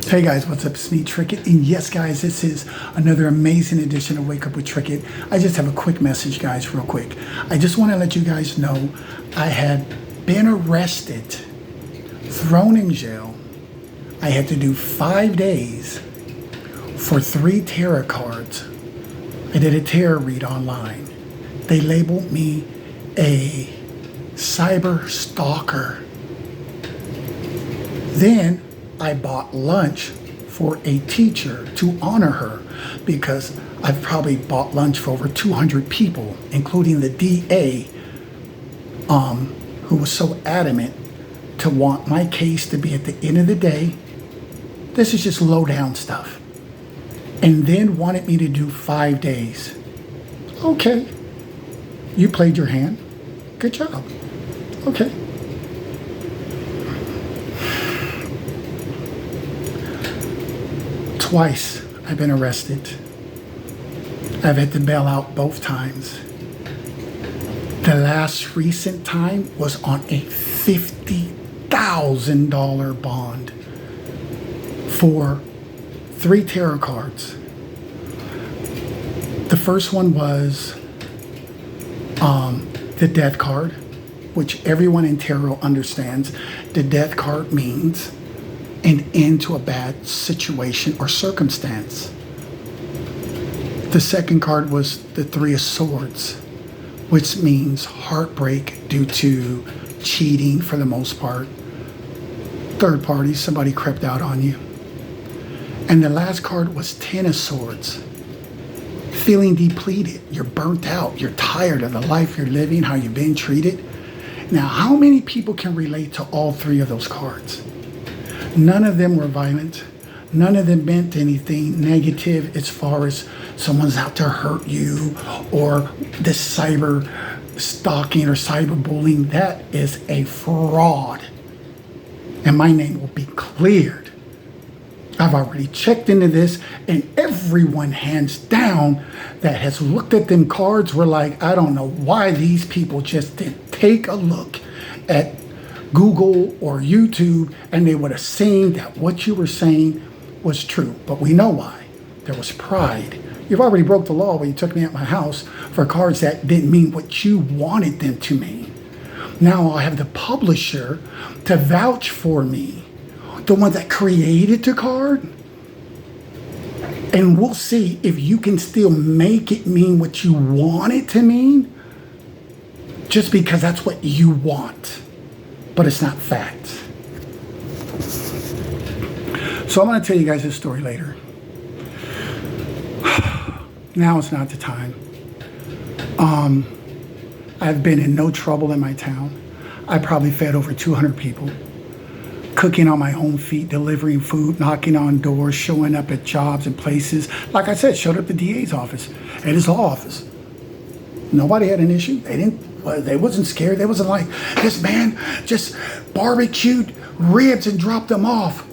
Hey guys, what's up? It's me, Trickett. And yes, guys, this is another amazing edition of Wake Up with Trickett. I just have a quick message, guys, real quick. I just want to let you guys know I had been arrested, thrown in jail. I had to do 5 days for 3 tarot cards. I did a tarot read online. They labeled me a cyber stalker. Then I bought lunch for a teacher to honor her because I've probably bought lunch for over 200 people, including the DA, who was so adamant to want my case to be at the end of the day. This is just low down stuff. And then wanted me to do 5 days. Okay, you played your hand. Good job. Okay. Twice I've been arrested. I've had to bail out both times. The last recent time was on a $50,000 bond for 3 tarot cards. The first one was the death card, which everyone in tarot understands. The death card means an end to a bad situation or circumstance. The second card was the 3 of Swords, which means heartbreak due to cheating for the most part. Third party, somebody crept out on you. And the last card was 10 of Swords. Feeling depleted, you're burnt out, you're tired of the life you're living, how you've been treated. Now, how many people can relate to all 3 of those cards? None of them were violent. None of them meant anything negative as far as someone's out to hurt you or this cyber stalking or cyber bullying. That is a fraud. And my name will be cleared. I've already checked into this, and everyone hands down that has looked at them cards were like, I don't know why these people just didn't take a look at Google or YouTube and they would have seen that what you were saying was true. But we know why. There was pride. You've already broke the law when you took me at my house for cards that didn't mean what you wanted them to mean. Now I'll have the publisher to vouch for me, the one that created the card, and we'll see if you can still make it mean what you want it to mean just because that's what you want. But it's not fact. So I'm going to tell you guys this story later. Now is not the time. I've been in no trouble in my town. I probably fed over 200 people. Cooking on my own feet, delivering food, knocking on doors, showing up at jobs and places. Like I said, showed up at the DA's office, at his law office. Nobody had an issue. They wasn't scared. They wasn't like, this man just barbecued ribs and dropped them off.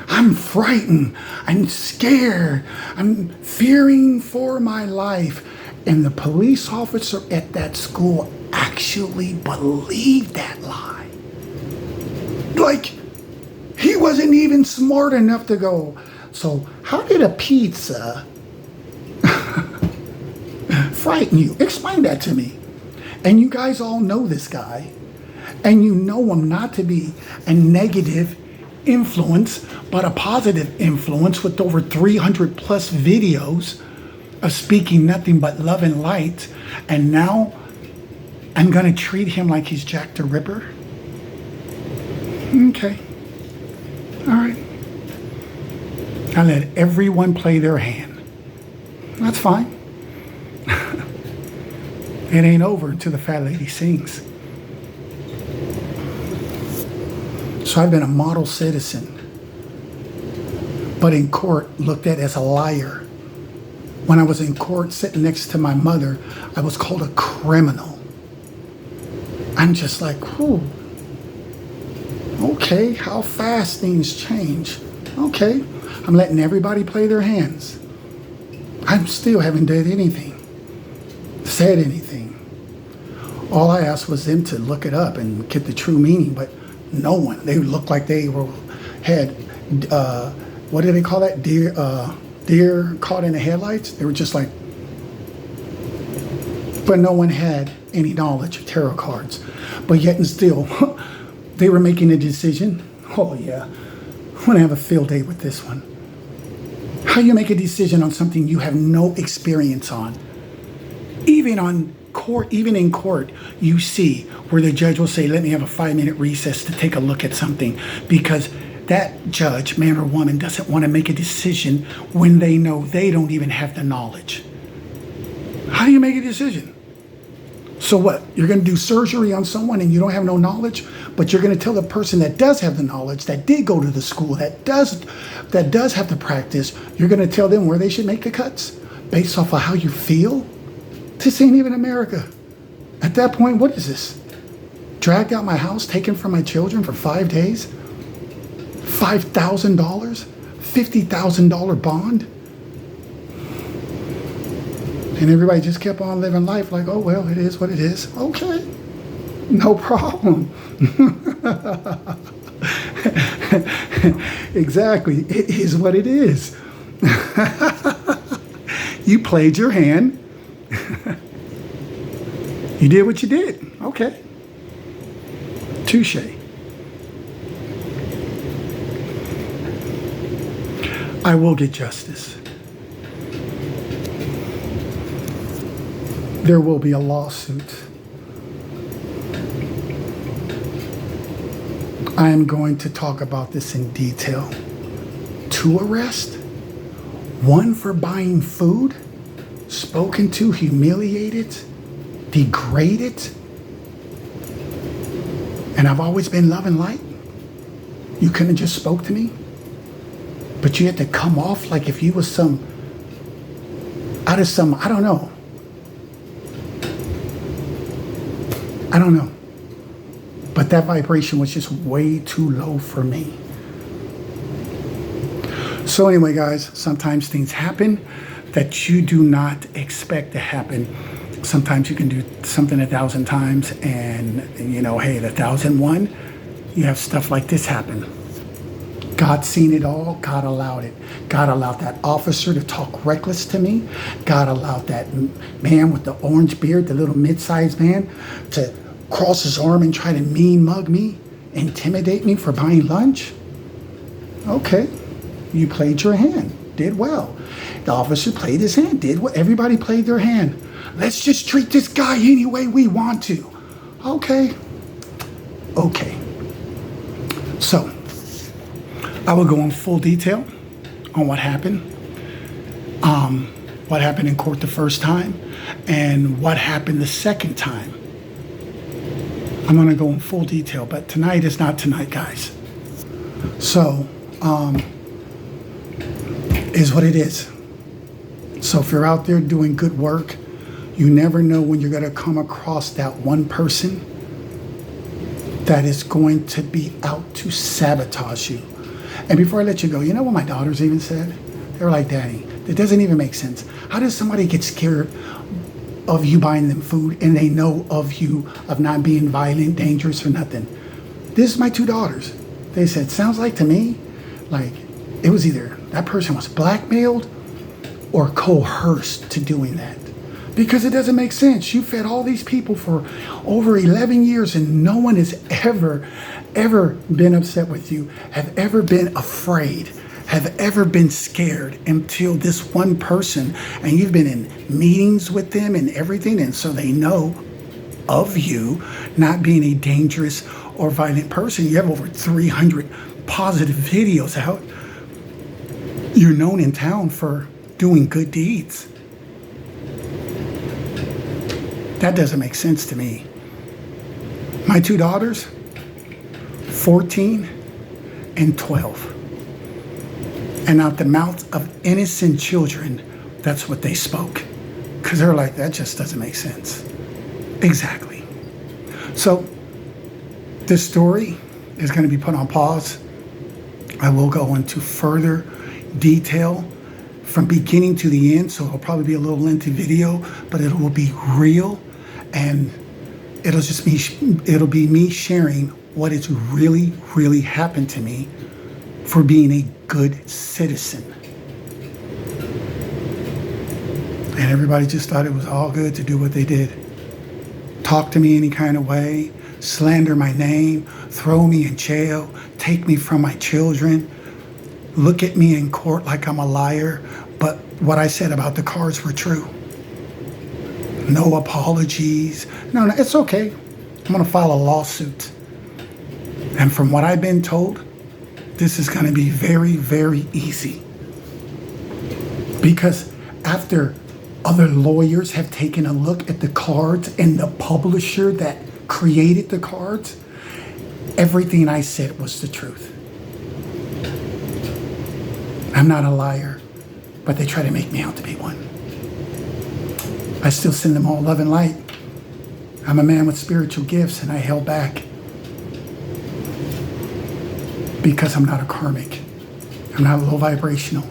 I'm frightened. I'm scared. I'm fearing for my life. And the police officer at that school actually believed that lie. Like, he wasn't even smart enough to go, so how did a pizza frighten you? Explain that to me. And you guys all know this guy, and you know him not to be a negative influence, but a positive influence with over 300 plus videos of speaking nothing but love and light. And now I'm going to treat him like he's Jack the Ripper. Okay. All right. I let everyone play their hand. That's fine. It ain't over until the fat lady sings. So I've been a model citizen, but in court looked at as a liar. When I was in court sitting next to my mother, I was called a criminal. I'm just like, whew. Okay, how fast things change. Okay, I'm letting everybody play their hands. I still haven't did anything, said anything. All I asked was them to look it up and get the true meaning, but no one. They looked like they had what do they call that? Deer caught in the headlights. They were just like, but no one had any knowledge of tarot cards. But yet and still, they were making a decision. Oh yeah, I'm gonna have a field day with this one. How you make a decision on something you have no experience on? Even in court, you see where the judge will say, let me have a 5-minute recess to take a look at something, because that judge, man or woman, doesn't want to make a decision when they know they don't even have the knowledge. How do you make a decision? So what? You're going to do surgery on someone and you don't have no knowledge, but you're going to tell the person that does have the knowledge, that did go to the school, that does have the practice, you're going to tell them where they should make the cuts based off of how you feel? This ain't even America. At that point, what is this? Dragged out my house, taken from my children for 5 days? $5,000? $50,000 bond? And everybody just kept on living life like, oh, well, it is what it is. Okay, no problem. Exactly, it is what it is. You played your hand. You did what you did. Okay. Touche. I will get justice. There will be a lawsuit. I am going to talk about this in detail. 2 arrests, 1 for buying food, spoken to, humiliated, degraded. And I've always been love and light. You couldn't have just spoke to me, but you had to come off like if you was I don't know. But that vibration was just way too low for me. So anyway, guys, sometimes things happen that you do not expect to happen. Sometimes you can do something 1,000 times and hey, the 1,001, you have stuff like this happen. God seen it all. God allowed it. God allowed that officer to talk reckless to me. God allowed that man with the orange beard, the little mid-sized man, to cross his arm and try to mean mug me, intimidate me for buying lunch. Okay, you played your hand, did well. The officer played his hand, did what everybody played their hand. Let's just treat this guy any way we want to. Okay. So, I will go in full detail on what happened. What happened in court the first time and what happened the second time. I'm going to go in full detail, but tonight is not tonight, guys. So, is what it is. So if you're out there doing good work, you never know when you're going to come across that one person that is going to be out to sabotage you. And before I let you go, you know what my daughters even said? They were like, Daddy, that doesn't even make sense. How does somebody get scared of you buying them food and they know of you, of not being violent, dangerous, or nothing? This is my 2 daughters. They said, sounds like to me, like it was either that person was blackmailed or coerced to doing that. Because it doesn't make sense. You fed all these people for over 11 years and no one has ever been upset with you, have ever been afraid, have ever been scared until this one person, and you've been in meetings with them and everything, and so they know of you not being a dangerous or violent person. You have over 300 positive videos out. You're known in town for doing good deeds. That doesn't make sense to me. My 2 daughters, 14 and 12. And out the mouths of innocent children, that's what they spoke. Because they're like, that just doesn't make sense. Exactly. So this story is going to be put on pause. I will go into further detail from beginning to the end. So it'll probably be a little lengthy video, but it will be real. And it'll be me sharing what has really happened to me for being a good citizen. And everybody just thought it was all good to do what they did. Talk to me any kind of way, slander my name, throw me in jail, take me from my children, look at me in court like I'm a liar, but what I said about the cars were true. No apologies. No, it's okay. I'm going to file a lawsuit. And from what I've been told, this is going to be very, very easy. Because after other lawyers have taken a look at the cards and the publisher that created the cards, everything I said was the truth. I'm not a liar, but they try to make me out to be one. I still send them all love and light. I'm a man with spiritual gifts, and I held back because I'm not a karmic. I'm not low vibrational.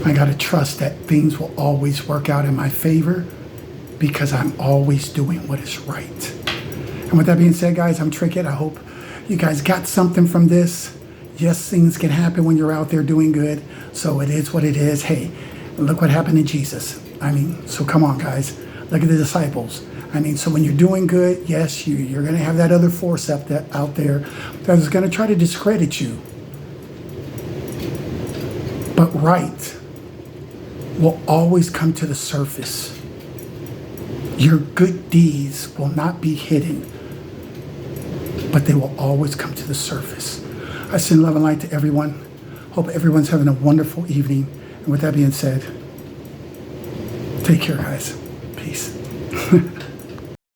I got to trust that things will always work out in my favor because I'm always doing what is right. And with that being said, guys, I'm Trickett. I hope you guys got something from this. Yes, things can happen when you're out there doing good. So it is what it is. Hey, look what happened to Jesus. I mean, so come on, guys. Look at the disciples. I mean, so when you're doing good, yes, you're going to have that other force out there that is going to try to discredit you. But right will always come to the surface. Your good deeds will not be hidden, but they will always come to the surface. I send love and light to everyone. Hope everyone's having a wonderful evening. And with that being said, take care, guys. Peace.